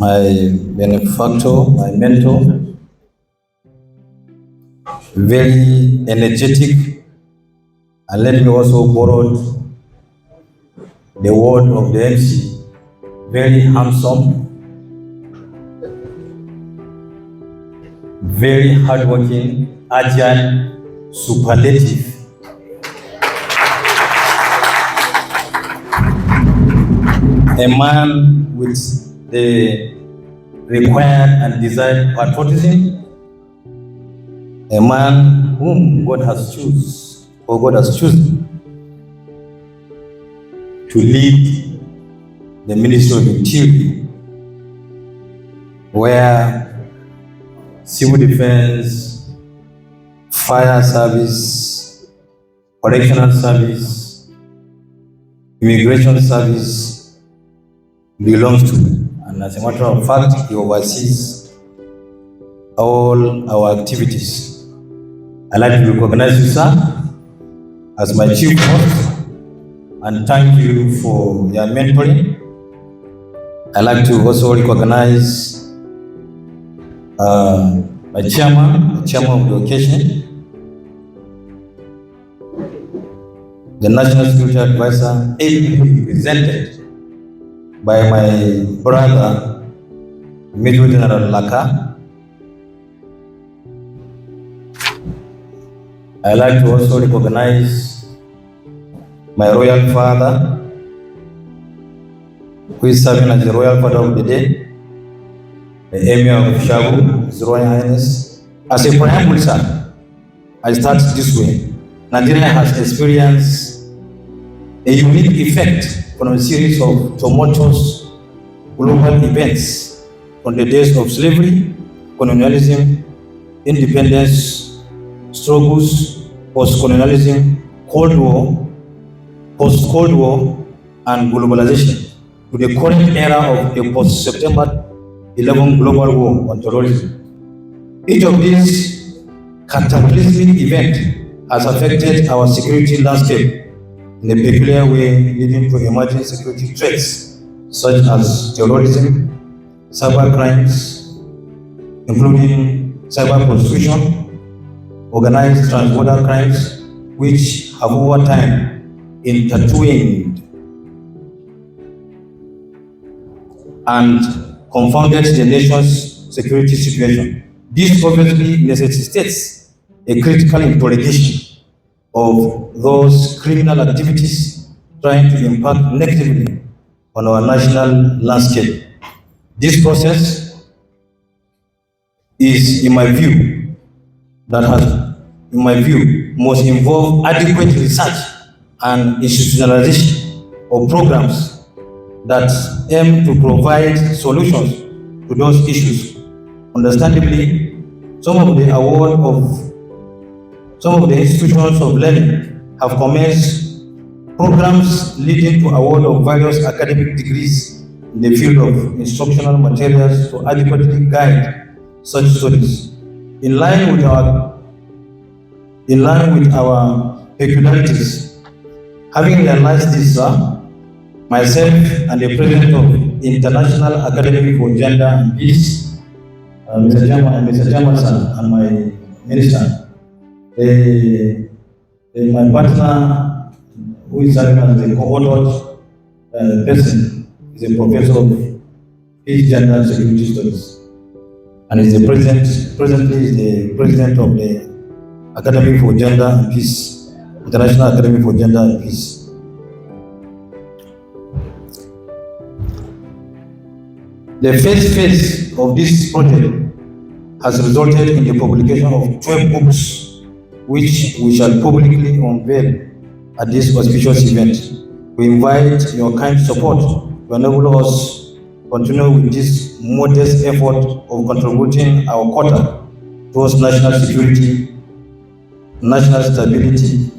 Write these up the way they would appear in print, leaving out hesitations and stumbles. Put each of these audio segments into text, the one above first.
my benefactor, my mentor, very energetic, and let me also borrow the word of the MC, very handsome, very hardworking, agile, superlative. A man with the required and desired patriotism, a man whom God has chosen to lead the Ministry of Interior, where civil defense, fire service, correctional service, immigration service belongs to. And as a matter of fact, he oversees all our activities. I'd like to recognize you, sir, as my chief host, and thank you for your mentoring. I'd like to also recognize my chairman of the occasion, the National Security Advisor, ably presented by my brother, Major General Laka. I like to also recognize my royal father, who is serving as the royal father of the day, the Emir of Shabu, His Royal Highness. As a preamble, sir, I start this way. Nigeria has experienced a unique effect from a series of tumultuous global events from the days of slavery, colonialism, independence, struggles, post-colonialism, Cold War, post-Cold War, and globalization to the current era of a post-September 11 global war on terrorism. Each of these cataclysmic events has affected our security landscape in a peculiar way, leading to emerging security threats such as terrorism, cyber crimes, including cyber prostitution, organized transborder crimes, which have over time intertwined and confounded the nation's security situation. This obviously necessitates a critical interrogation of those criminal activities trying to impact negatively on our national landscape. This process is, in my view, must involve adequate research and institutionalization of programs that aim to provide solutions to those issues. Understandably, some of the institutions of learning have commenced programs leading to award of various academic degrees in the field of instructional materials to adequately guide such studies. In line with our peculiarities, having realized this, sir, myself and the president of International Academy for Gender and Peace, Mr. Chairman, sir, and my minister, my partner, who is serving as the co-authored person, is a professor of peace, gender, and security studies, and is presently is the president of the Academy for Gender and Peace, International Academy for Gender and Peace. The first phase of this project has resulted in the publication of 12 books, which we shall publicly unveil at this auspicious event. We invite your kind support to enable us to continue with this modest effort of contributing our quota towards national security, national stability,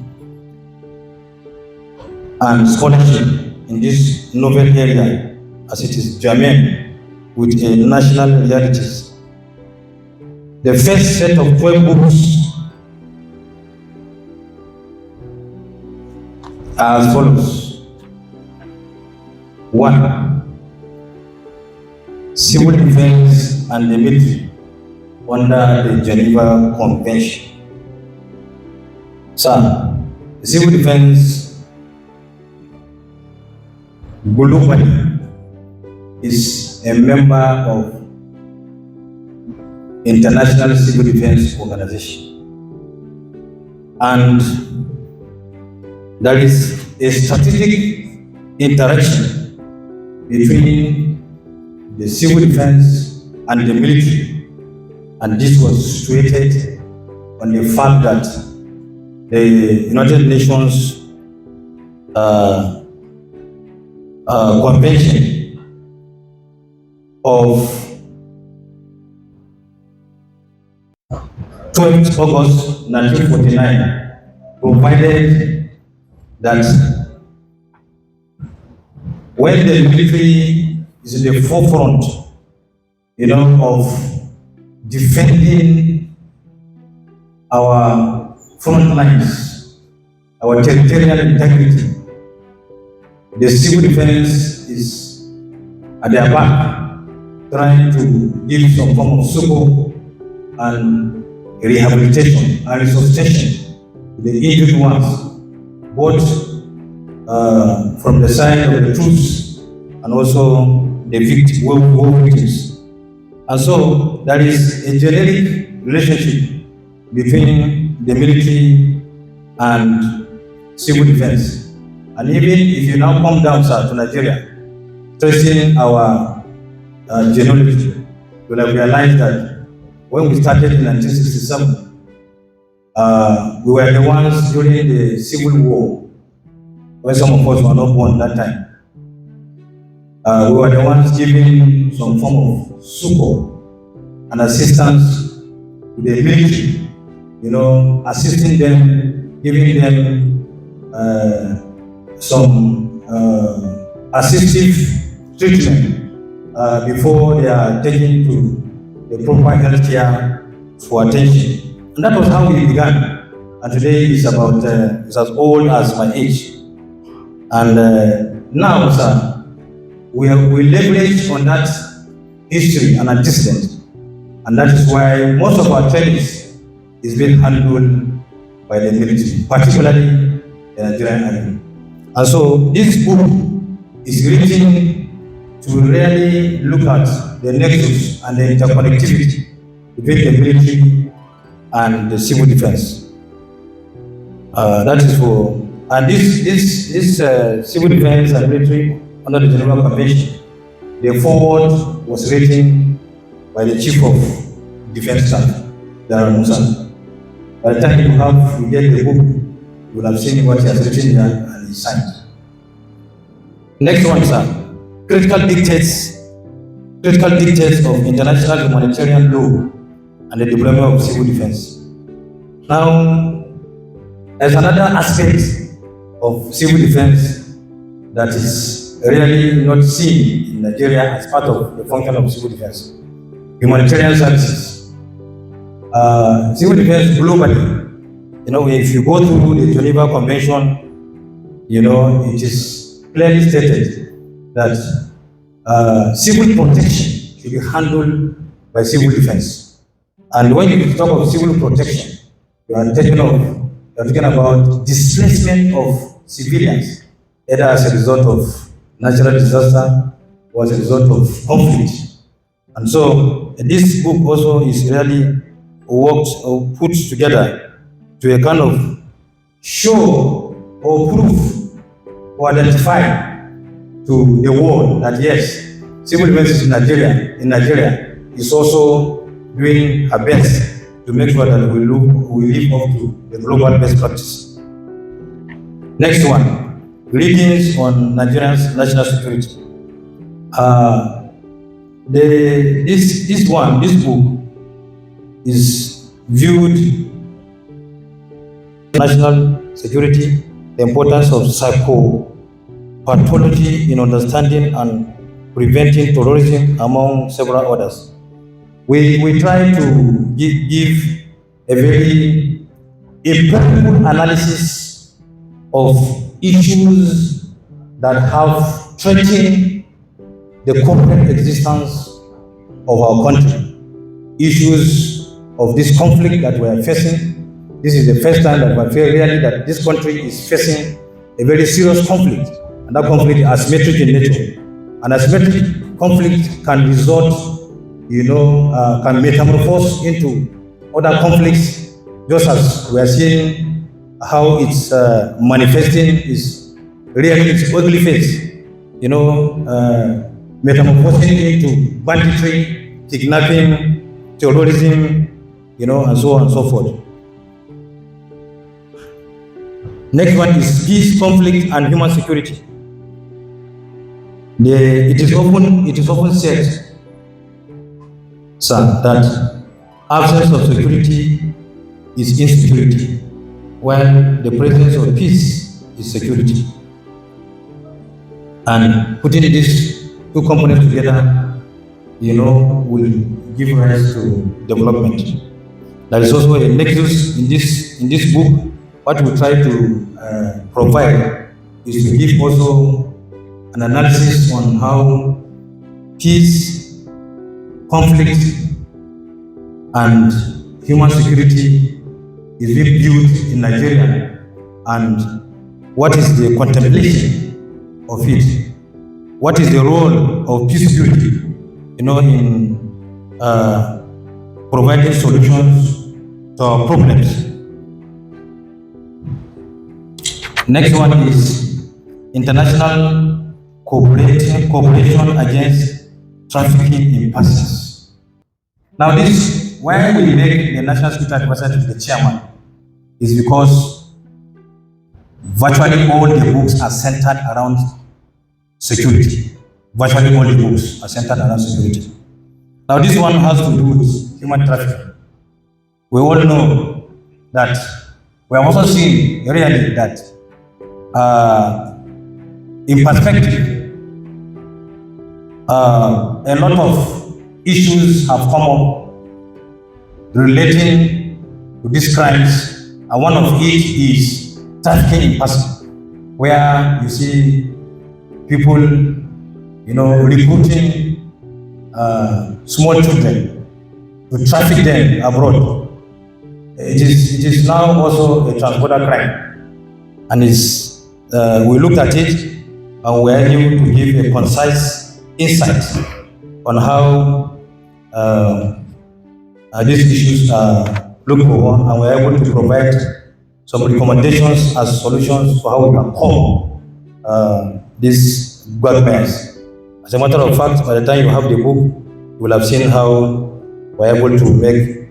and scholarship in this novel area, as it is germane with a national realities. The first set of 12 books as follows. 1. civil defense and the military under the Geneva Convention. So, the civil defense globally is a member of International Civil Defense Organization, and there is a strategic interaction between the civil defense and the military, and this was situated on the fact that the United Nations Convention of 12th August 1949 provided that when the military is in the forefront, of defending our front lines, our territorial integrity, the civil defense is at their back, trying to give some form of support and rehabilitation and resuscitation to the injured ones, both from the side of the troops and also the victims. And so there is a generic relationship between the military and civil defense. And even if you now come down south to Nigeria, tracing our genealogy, you will have realized that when we started in 1967, we were the ones during the Civil War, when some of us were not born that time. We were the ones giving some form of support and assistance to the military, assisting them, giving them some assistive treatment before they are taken to the proper health care for attention. And that was how we began. And today it's about it's as old as my age. And now, sir, we leverage on that history and antecedent. And that is why most of our trainees is being handled by the military, particularly the Nigerian Army. And so this book is written to really look at the nexus and the interconnectivity between the military and the civil defense. That is for, and this civil defense and military under the Geneva Convention, the foreword was written by the Chief of Defense Staff, Darren Musa. By the time you get the book, you will have seen what he has written there and he signed. Next one, sir. Critical dictates of international humanitarian law and the deployment of civil defense. Now, there's another aspect of civil defense that is really not seen in Nigeria as part of the function of civil defense. Humanitarian services. Civil defense globally, if you go through the Geneva Convention, it is clearly stated that civil protection should be handled by civil defense. And when you talk of civil protection, you are talking about displacement of civilians, either as a result of natural disaster or as a result of conflict. And so this book also is really worked or put together to a kind of show or proof or identify to the world that yes, civil defense in Nigeria is also doing her best to make sure that we live up to the global best practice. Next one, readings on Nigeria's national security. This book is viewed national security, the importance of psychopathology in understanding and preventing terrorism, among several others. We try to give a very empirical analysis of issues that have threatened the corporate existence of our country, issues of this conflict that we are facing. This is the first time that we feel really that this country is facing a very serious conflict, and that conflict is asymmetric in nature. An asymmetric conflict can result, can metamorphose into other conflicts, just as we are seeing how it's manifesting is really its ugly face, metamorphosing into banditry, kidnapping, terrorism, and so on and so forth. Next one is peace, conflict, and human security. It is often said, sir, that absence of security is insecurity, while the presence of peace is security. And putting these two components together, will give rise to development. There is also a nexus in this book. What we try to provide is to give also an analysis on how peace, conflict, and human security is being built in Nigeria, and what is the contemplation of it. What is the role of peace building, in providing solutions to our problems. Next one is international cooperation against trafficking in persons. Now this, why we make the National Security Advisor to the chairman, is because virtually all the books are centered around security. Virtually all the books are centered around security. Now this one has to do with human trafficking. We all know that we have also seen really that in perspective, a lot of issues have come up relating to these crimes, and one of it is trafficking in person, where you see people, recruiting small children to traffic them abroad. It is now also a transborder crime, and we looked at it and we are able to give a concise insight on how these issues are looked for, and we are able to provide some recommendations as solutions for how we can comb these governments. As a matter of fact, by the time you have the book, you will have seen how we are able to make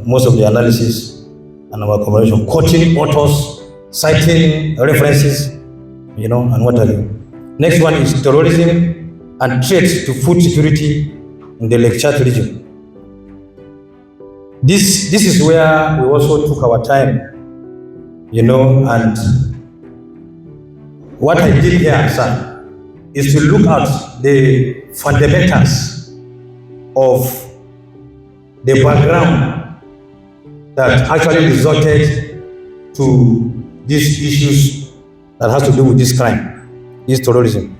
most of the analysis and our collaboration, quoting authors, citing references, and what have you. Next one is terrorism and threats to food security in the Lake Chad region. This is where we also took our time, and what I did here, sir, is to look at the fundamentals of the background that actually resulted to these issues that has to do with this crime, this terrorism.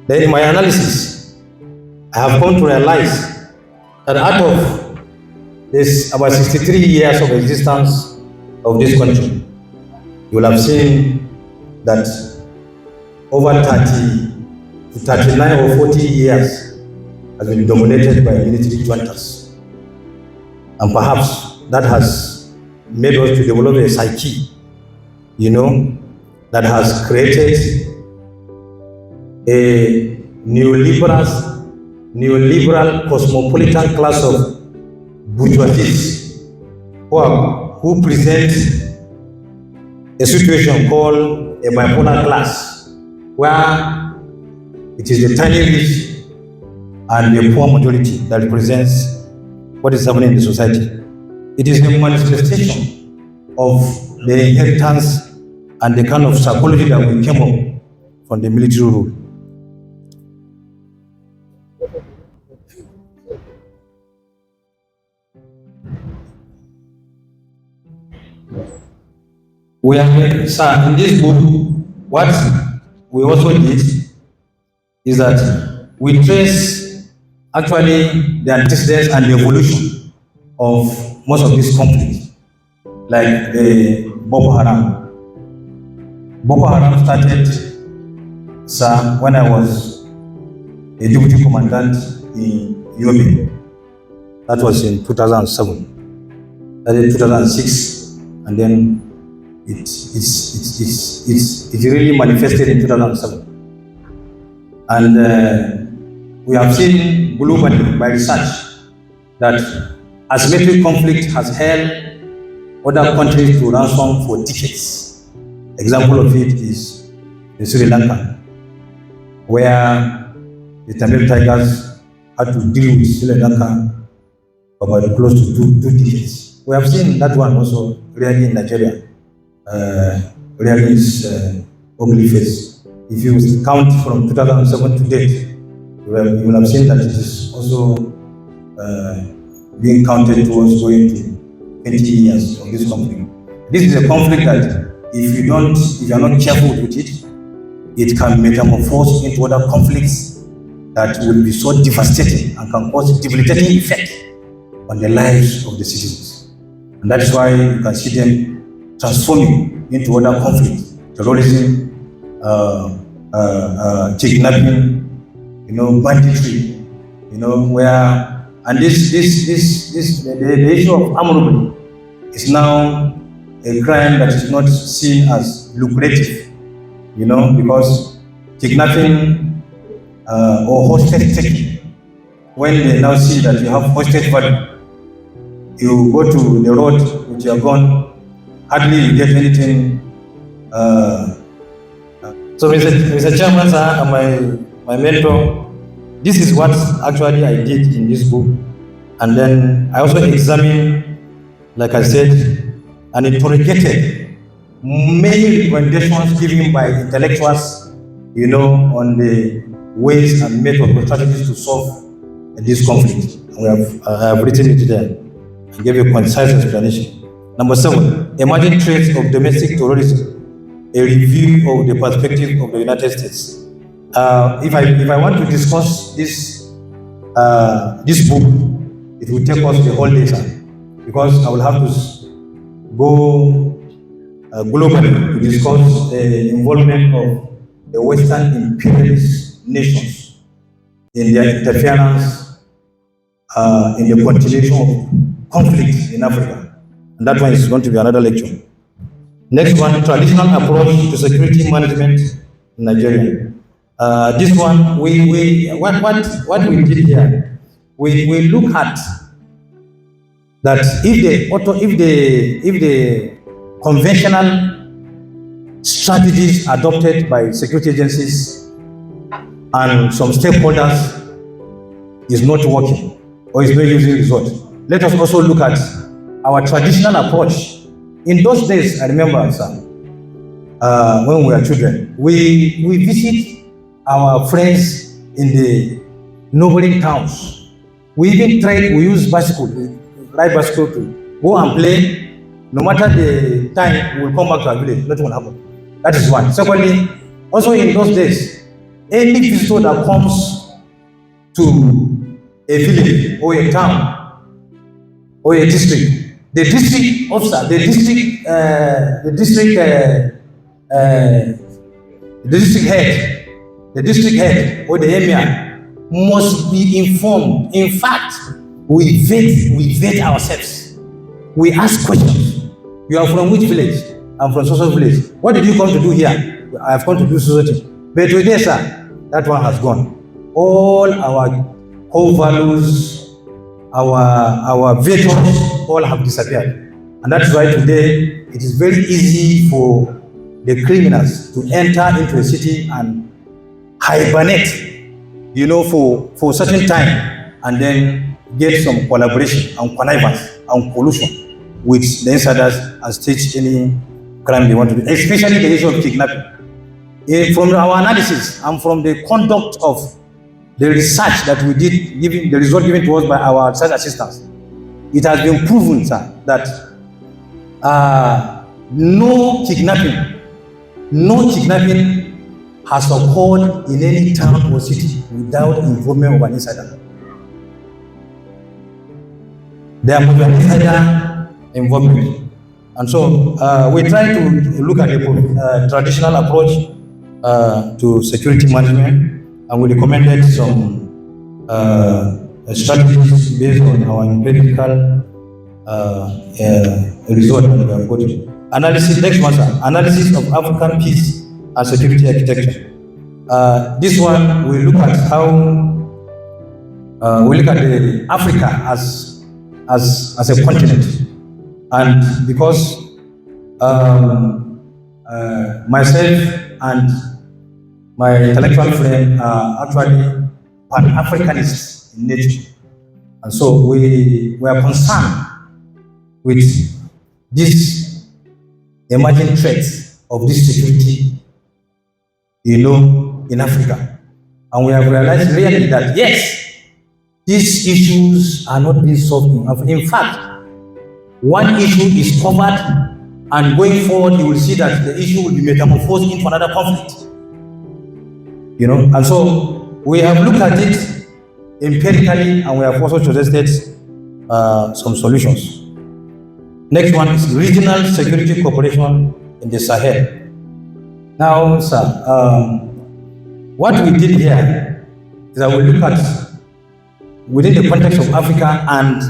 Then in my analysis, I have come to realize that out of this about 63 years of existence of this country, you will have seen that over 30 to 39 or 40 years has been dominated by military juntas. And perhaps that has made us to develop a psyche, that has created a neoliberal cosmopolitan class of bourgeoisie who present a situation called a bipolar class, where it is the tiny rich and the poor majority that represents what is happening in the society. It is a manifestation of the inheritance and the kind of psychology that we came up from the military rule. We are, sir, in this book, what we also did is that we trace actually the antecedents and the evolution of most of these conflicts, like the Boko Haram. Boko Haram started, sir, when I was a deputy commandant in Yobe. That was in 2007. That is 2006, and then it really manifested in 2007. And we have seen globally by research that asymmetric conflict has held other countries to ransom for decades. Example of it is in Sri Lanka, where the Tamil Tigers had to deal with Sri Lanka for about close to two decades. We have seen that one also really in Nigeria. Really is ugly face. If you count from 2007 to date, you will have seen that it is also being counted towards going to 20 years of this conflict. This is a conflict that if you are not careful with it, it can metamorphose into other conflicts that will be so devastating and can cause debilitating effect on the lives of the citizens. And that is why you can see them transforming into other conflicts, terrorism, kidnapping, banditry, where, and the issue of armed robbery is now a crime that is not seen as lucrative, because kidnapping or hostage taking, when they now see that you have hostage value, you go to the road with your gun, hardly you get anything. So Mr. Chairman, sir, and my mentor, this is what actually I did in this book. And then I also examined, like I said, and interrogated many recommendations given by intellectuals, on the ways and methods or strategies to solve this conflict. I have written it there and gave a concise explanation. Number 7, emerging threats of domestic terrorism, a review of the perspective of the United States. If I want to discuss this book, it will take us the whole day, because I will have to go globally to discuss the involvement of the Western imperialist nations in their interference in the continuation of conflict in Africa. And that one is going to be another lecture. Next one, traditional approach to security management in Nigeria. This one, what we did here, we look at that if the conventional strategies adopted by security agencies and some stakeholders is not working or is not using result, let us also look at our traditional approach. In those days, I remember, sir, when we were children, we visit our friends in the neighboring towns. We even tried, we use bicycle, ride bicycle to go and play. No matter the time, we will come back to our village, nothing will happen. That is one. Secondly, also in those days, any visitor that comes to a village or a town or a district, the district officer, the district head or the emir must be informed. In fact, we vet ourselves. We ask questions. You are from which village? I'm from social village. What did you come to do here? I have come to do society. But today, sir, that one has gone. All our core values, our virtues, all have disappeared. And that's why today it is very easy for the criminals to enter into a city and hibernate, for certain time, and then get some collaboration and connivance and collusion with the insiders and stage any crime they want to do, especially the issue of kidnapping. From our analysis and from the conduct of the research that we did, the result given to us by our research assistants, it has been proven, sir, that no kidnapping has occurred in any town or city without involvement of an insider. there must be an insider involvement. And so we try to look at a traditional approach to security management, and we recommended some strategies based on our empirical result that we have got. Analysis, next one, sir. Analysis of African peace and security architecture. This one, we look at how we look at Africa as a continent, and because myself and my intellectual friend are actually Pan-Africanists in nature, and so we are concerned with these emerging threats of this security, in Africa, and we have realized really that yes, these issues are not being solved in Africa. In fact, one issue is covered, and going forward, you will see that the issue will be metamorphosed into another conflict. And so we have looked at it empirically, and we have also suggested some solutions. Next one is regional security cooperation in the Sahel. Now, sir, what we did here is that we look at within the context of Africa and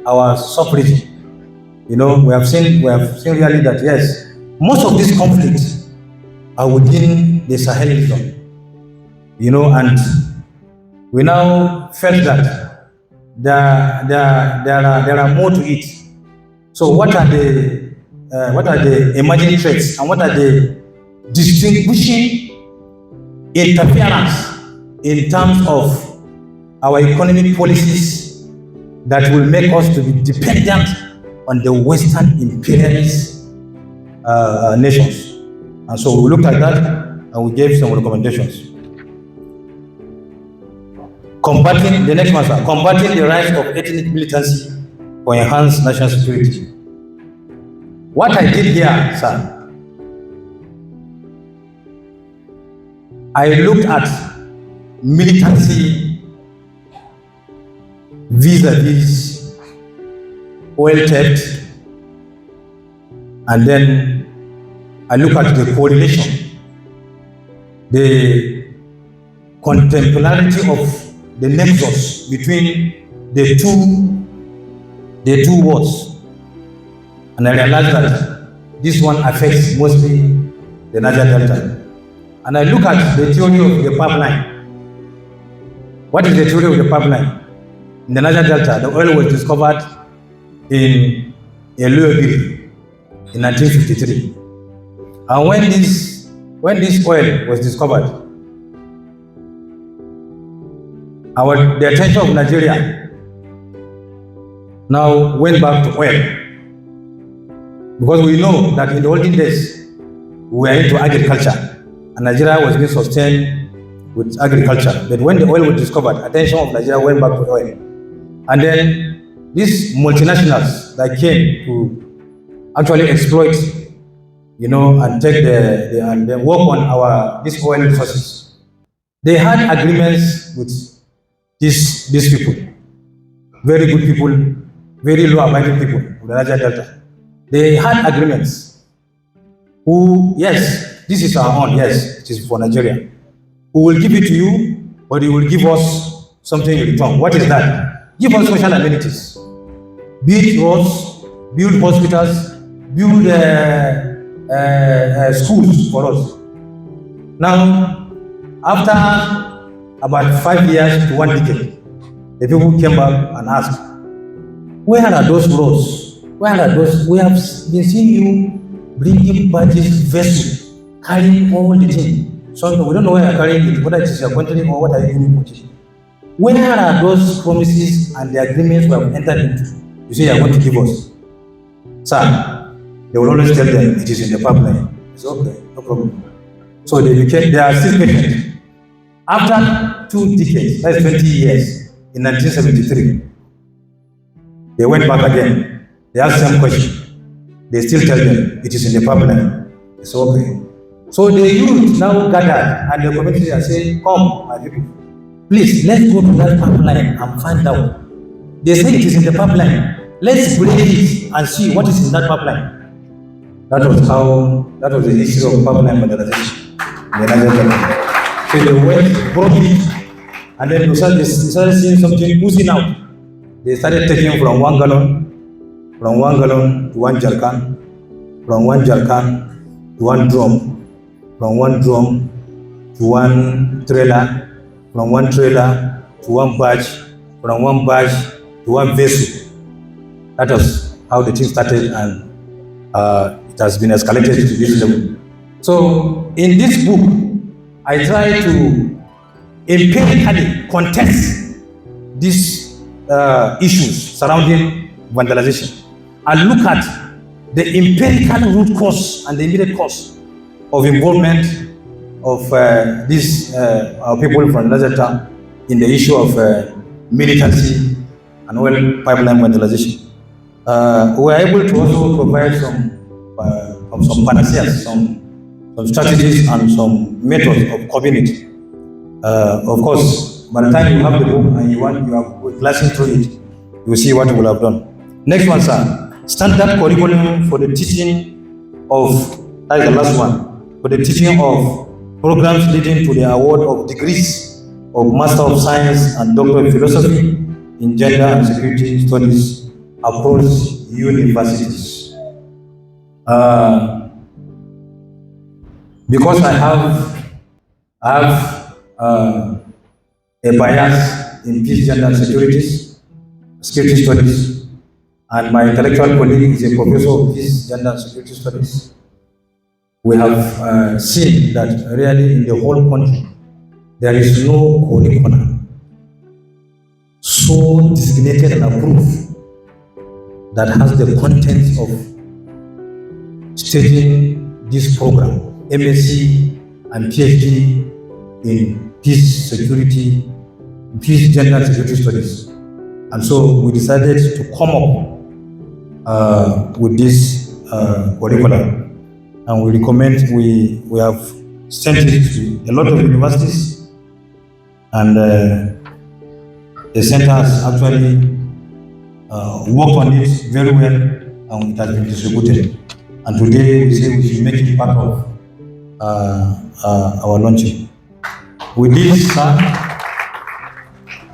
our sub-region. We have seen really that yes, most of these conflicts are within the Sahel region. And we now felt that there are more to it. So what are the emerging threats, and what are the distinguishing interference in terms of our economic policies that will make us to be dependent on the Western imperialist nations? And so we looked at that, and we gave some recommendations. Combating the rise of ethnic militancy for enhanced national security. What I did here, sir, I looked at militancy vis-a-vis oil theft, and then I look at the correlation, the contemporarity of the nexus between the two wars, and I realized that this one affects mostly the Niger Delta. And I look at the theory of the pipeline. What is the theory of the pipeline? In the Niger Delta, the oil was discovered in Eluebiri in 1953. And when this oil was discovered, the attention of Nigeria now went back to oil, because we know that in the olden days we were into agriculture, and Nigeria was being sustained with agriculture. But when the oil was discovered, attention of Nigeria went back to oil. And then these multinationals that came to actually exploit, and take and then work on these oil resources, they had agreements with these people, very good people, very law-abiding people of the Niger Delta. They had agreements. Yes, this is our own. Yes, it is for Nigeria. We will give it to you, but you will give us something in return. What is that? Give us social amenities. Build roads, build hospitals, build schools for us. Now, after about 5 years to 1 decade, the people came back and asked, where are those roads? Where are those? We have been seeing you bringing barges, vessels, carrying all the things. So we don't know where you're carrying it, whether it is your country or what are you doing with it. Where are those promises and the agreements we have entered into? You say you are going to give us. Sir, they will always tell them it is in the pipeline. It's okay, no problem. So they are still patient. After 2 decades, that's 20 years, in 1973, they went back again. They asked the same question. They still tell them it is in the pipeline. It's okay. So the youth now gathered, and the community are saying, come, my people, please, let's go to that pipeline and find out. They say it is in the pipeline. let's break it and see what is in that pipeline. That was the history of pipeline vandalization in the Niger Delta. So they went, broke it, and then they started seeing something oozing out. They started taking from 1 gallon to 1 jerrycan, from 1 jerrycan to 1 drum, from 1 drum to 1 trailer, from 1 trailer to 1 barge, from 1 barge to 1 vessel. That was how the thing started, and it has been escalated to this level. So in this book, I try to empirically contest these issues surrounding vandalization and look at the empirical root cause and the immediate cause of involvement of these our people from Niger in the issue of militancy and oil pipeline vandalization. We are able to also provide some panaceas, some strategies and some methods of coping it. Of course, by the time you have the book and you are glancing through it, you will see what we will have done. Next one, sir. Standard curriculum for the teaching of, that is the last one, for the teaching of programs leading to the award of degrees of Master of Science and Doctor of Philosophy in Gender and Security Studies across universities. Because I have a bias in peace, gender, and security studies, and my intellectual colleague is a professor of peace, gender, and security studies. We have seen that really in the whole country, there is no curriculum so designated and approved that has the contents of staging this program, MSc and PhD in peace, security, peace, gender, and security studies. And so we decided to come up with this curriculum. And we recommend, we have sent it to a lot of universities, and the center has actually worked on it very well, and it has been distributed. And today we say we should make it part of our launching. With this, sir,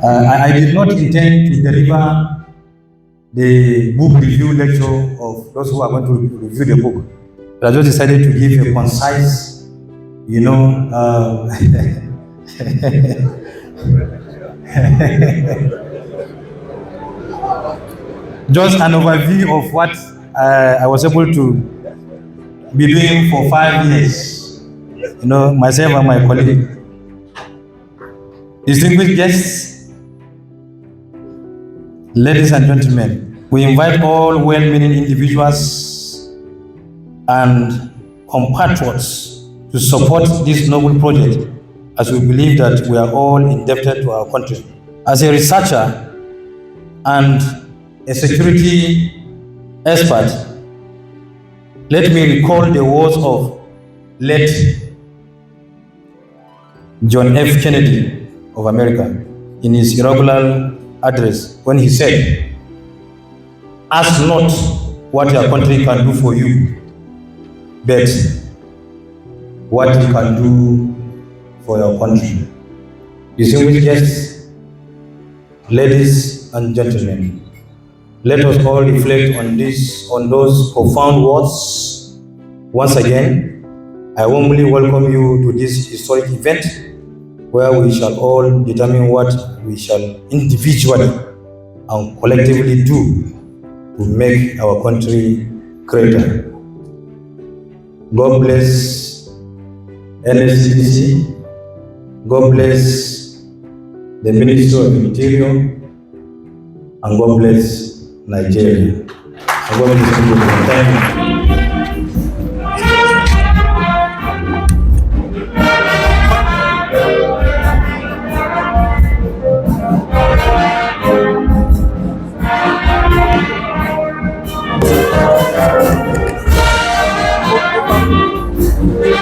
I did not intend to deliver the book review lecture of those who are going to review the book. But I just decided to give a concise, just an overview of what I was able to be doing for 5 years. Myself and my colleague. Distinguished guests, ladies and gentlemen, we invite all well-meaning individuals and compatriots to support this noble project, as we believe that we are all indebted to our country. As a researcher and a security expert, let me recall the words of late John F. Kennedy of America in his inaugural address, when he said, "Ask not what your country can do for you, but what you can do for your country." Distinguished guests, ladies and gentlemen, let us all reflect on those profound words. Once again, I warmly welcome you to this historic event, where we shall all determine what we shall individually and collectively do to make our country greater. God bless Nscdc. God bless the Ministry of Interior, and God bless Nigeria. And God bless you. Thank you.